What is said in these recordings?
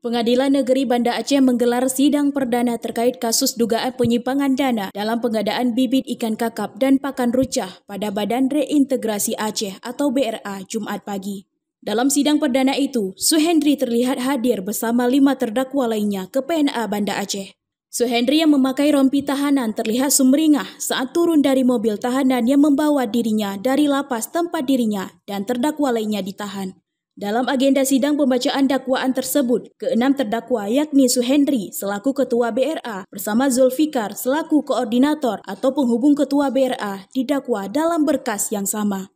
Pengadilan Negeri Banda Aceh menggelar sidang perdana terkait kasus dugaan penyimpangan dana dalam pengadaan bibit ikan kakap dan pakan rucah pada Badan Reintegrasi Aceh atau BRA Jumat pagi. Dalam sidang perdana itu, Suhendri terlihat hadir bersama 5 terdakwa lainnya ke PNA Banda Aceh. Suhendri yang memakai rompi tahanan terlihat sumringah saat turun dari mobil tahanan yang membawa dirinya dari lapas tempat dirinya dan terdakwa lainnya ditahan. Dalam agenda sidang pembacaan dakwaan tersebut, ke-6 terdakwa yakni Suhendri selaku Ketua BRA bersama Zulfikar selaku Koordinator atau penghubung Ketua BRA didakwa dalam berkas yang sama.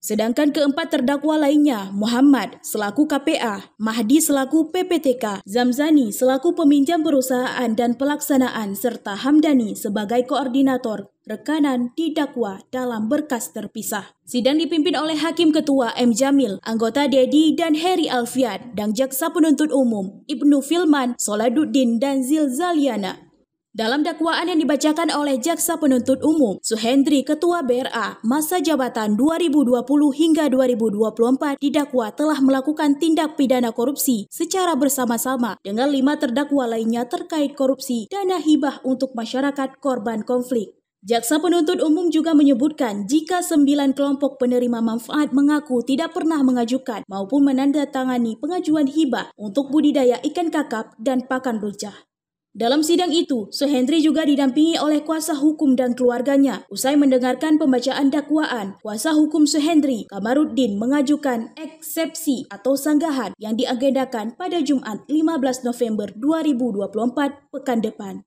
Sedangkan ke-4 terdakwa lainnya, Muhammad selaku KPA, Mahdi selaku PPTK, Zamzani selaku peminjam perusahaan dan pelaksanaan, serta Hamdani sebagai koordinator rekanan didakwa dalam berkas terpisah. Sidang dipimpin oleh Hakim Ketua M. Jamil, anggota Dedi dan Heri Alfian, dan Jaksa Penuntut Umum Ibnu Filman, Soladuddin dan Zilzaliana. Dalam dakwaan yang dibacakan oleh Jaksa Penuntut Umum, Suhendri Ketua BRA masa jabatan 2020 hingga 2024 didakwa telah melakukan tindak pidana korupsi secara bersama-sama dengan 5 terdakwa lainnya terkait korupsi dana hibah untuk masyarakat korban konflik. Jaksa Penuntut Umum juga menyebutkan jika 9 kelompok penerima manfaat mengaku tidak pernah mengajukan maupun menandatangani pengajuan hibah untuk budidaya ikan kakap dan pakan rucah. Dalam sidang itu, Suhendri juga didampingi oleh kuasa hukum dan keluarganya. Usai mendengarkan pembacaan dakwaan, kuasa hukum Suhendri, Kamaruddin, mengajukan eksepsi atau sanggahan yang diagendakan pada Jumat 15 November 2024 pekan depan.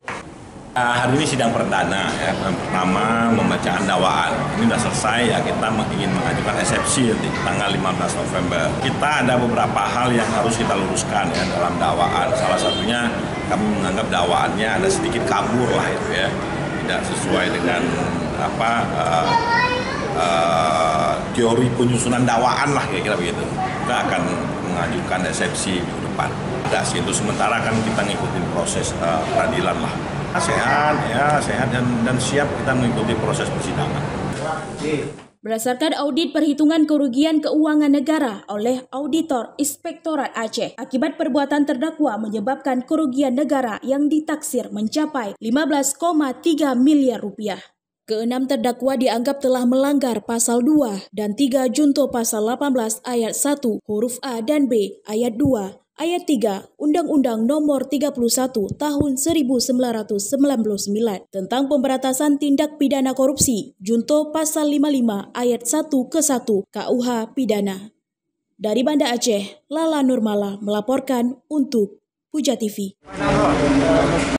Hari ini sidang perdana, ya. Pertama pembacaan dakwaan. Ini sudah selesai, ya. Kita ingin mengajukan eksepsi di tanggal 15 November. Kita ada beberapa hal yang harus kita luruskan, ya, dalam dakwaan. Salah satunya kami menganggap dakwaannya ada sedikit kabur lah itu, ya, tidak sesuai dengan teori penyusunan dakwaan lah, kira-kira begitu. Kita akan mengajukan eksepsi minggu depan. Itu sementara kan kita ngikutin proses peradilan lah. Sehat dan siap kita mengikuti proses persidangan. Berdasarkan audit perhitungan kerugian keuangan negara oleh Auditor Inspektorat Aceh, akibat perbuatan terdakwa menyebabkan kerugian negara yang ditaksir mencapai 15,3 miliar rupiah. Ke-6 terdakwa dianggap telah melanggar pasal 2 dan 3 junto pasal 18 ayat 1 huruf A dan B ayat 2 Ayat 3 Undang-Undang Nomor 31 Tahun 1999 tentang Pemberantasan Tindak Pidana Korupsi, junto Pasal 55 Ayat 1 ke 1 KUH Pidana. Dari Banda Aceh, Lala Nurmala melaporkan untuk Puja TV.